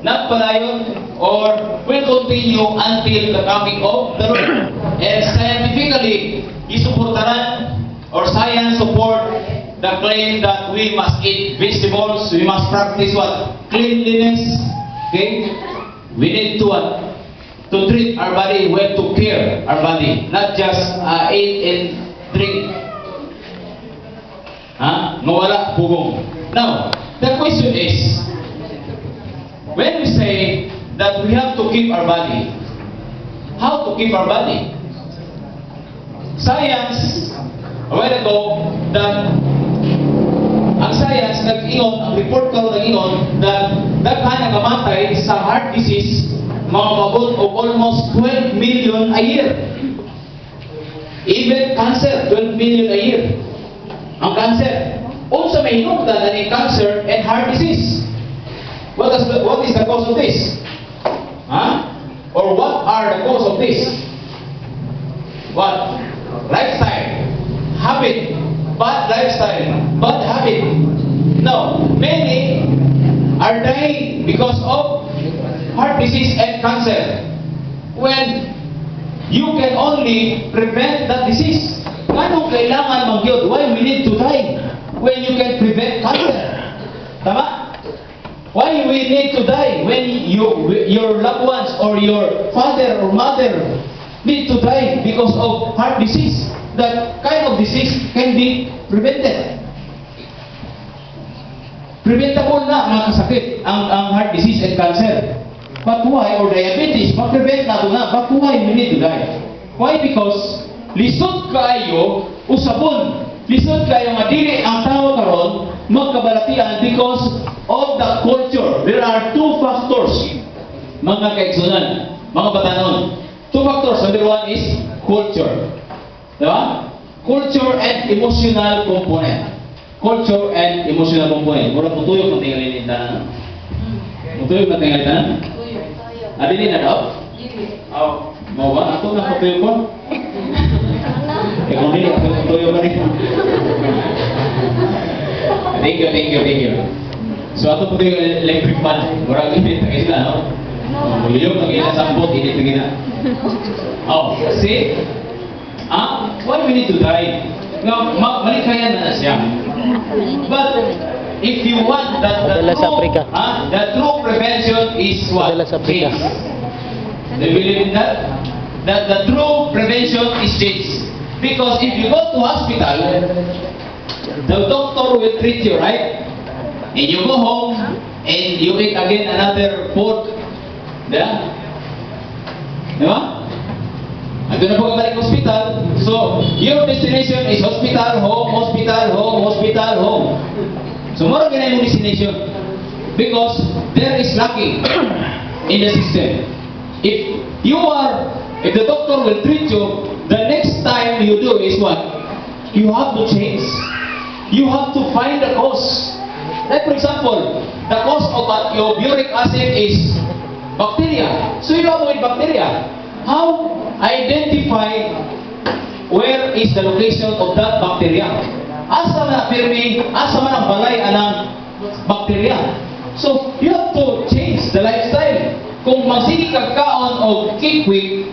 nagpadayon or will continue until the coming of the Lord. And scientifically, isuportaran or science support the claim that we must eat vegetables, we must practice what? Cleanliness. Okay? We need to what? To treat our body, we have to care our body, not just eat and drink. Mawala pugong. Now, the question is, when we say that we have to keep our body, how to keep our body? Science, a while ago, that ang science nag-ingon, ang report karon nag-ingon that daghan ang namatay sa heart disease mga mabot of almost 12 million a year. Even cancer, 12 million a year. Ang cancer. Unsa may hinungdan ani cancer and heart disease? What is the cause of this? Or what are the cause of this? What? Lifestyle, habit, bad lifestyle, bad habit. Now, many are dying because of heart disease and cancer. When you can only prevent that disease. Anong kailangan magyod? Why we need to die when you can prevent cancer? Tama? Why we need to die when your loved ones or your father or mother need to die because of heart disease? That kind of disease can be prevented. Preventable na mga kasakit ang heart disease and cancer. But why, or diabetes, ma-prevent na ito na. But why we need to die? Why? Because lisod kayo usabon. Lisod kayo madili ang tao karon magkabalatian because of the culture. There are two factors, mga kaigsunan, mga batanon. Two factors. Number one is culture. Diba? Culture and emotional component. Culture and emotional component. Mura putuyok ng tingalin tanan. Putuyok ng tingalin tanan? Adili na daw? Mau ba? Ako na putuyok ko? Kung hindi, ako putuyok ba rin? Thank you. So, ato putuyok electric fan. Mura limit na isla, no? Muliyok ng ilang sambot, init na gina. See? Why we need to die? Now, malikayan na siya. But if you want that the true prevention is what? Change. Do you believe in that? That the true prevention is change. Because if you go to hospital, the doctor will treat you, right? And you go home and you eat again another food. Yeah? Diba? Ando na po kabalik hospital. So, your destination is hospital, home, hospital, home, hospital, home. So, more than yung destination. Because there is lacking in the system. If the doctor will treat you, the next time you do is what? You have to change. You have to find the cause. Like for example, the cause of your uric acid is bacteria. So, you avoid bacteria. How identify where is the location of that bacteria? Asa man pirmi, asa man ang balay anang bacteria. So, you have to change the lifestyle. Kung magsige kag kaon og kikwik,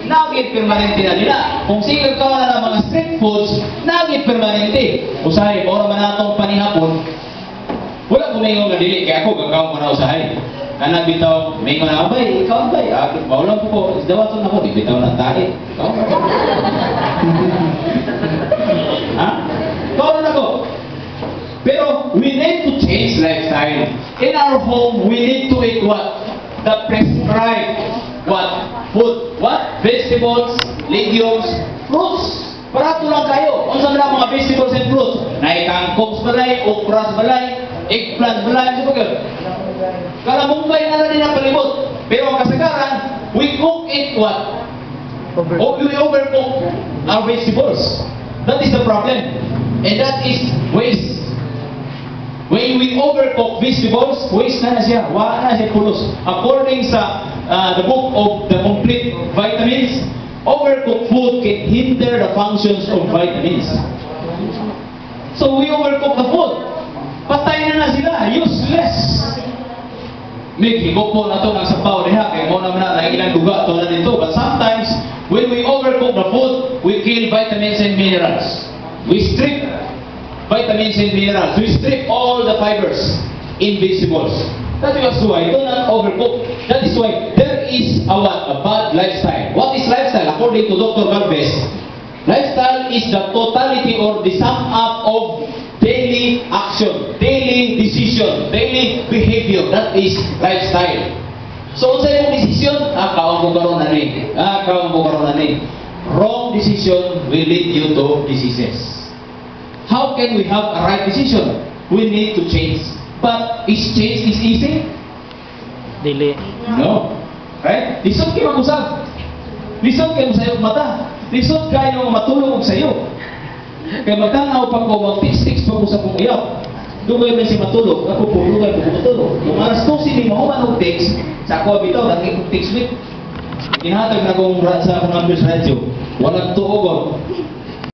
nagit permanente na nila. Kung sige kag kaon na ng mga street foods, nagit permanente. Usahay, ora man natong panihapon, wala ko mayong nadili, kaya ako gagawin ko na usahay. Anak bitaw, may mga abay, ikaw abay. Maulang po ko, dawaton ako, di bitaw ng tahi. Ikaw Kaulan ako. Pero we need to change lifestyle. In our home, we need to eat what? The prescribed what? Food. What? Vegetables, legumes, fruits. Parato lang kayo. Kung saan lang mga vegetables and fruits. Naikangkoks balay, okras balay, eggplant balay, so pagod. Kalamumbay na rin ang palibot. Pero ang kasagaran, we cook it what? We overcook our vegetables. That is the problem. And that is waste. When we overcook vegetables, waste na siya. Wala na siya pulos. According sa the book of the complete vitamins, overcooked food can hinder the functions of vitamins. So we overcook the food. Patay na sila. Useless. Mig, higop po na ito ng sabaw niya, kaya mo naman na ilang duga ito na dito. But sometimes, when we overcook the food, we kill vitamins and minerals. We strip vitamins and minerals. We strip all the fibers in vegetables. That is why, do not overcook. That is why there is a what? A bad lifestyle. What is lifestyle? According to Dr. Galvez, lifestyle is the totality or the sum up of daily action, daily decision, daily behavior. That is lifestyle. So, sa yung decision, kaon mo karon na ni. Kaon mo karon na ni. Wrong decision will lead you to diseases. How can we have a right decision? We need to change. But is change is easy? Dili. No. Right? Lisod kayo mag-usap. Lisod kayo sa iyong mata. Lisod kayo matulog sa iyo. Kaya magtanaw pa ko, mag-text-text pa ko sa kong iyaw. Dugay ba si matulog? Ako po, dugay po matulog. Kung alas 12, hindi mo ako text. Sa ako abitaw, lagi kong text with. Ihatag na kong sa akong numbers radyo. Walang tuogon.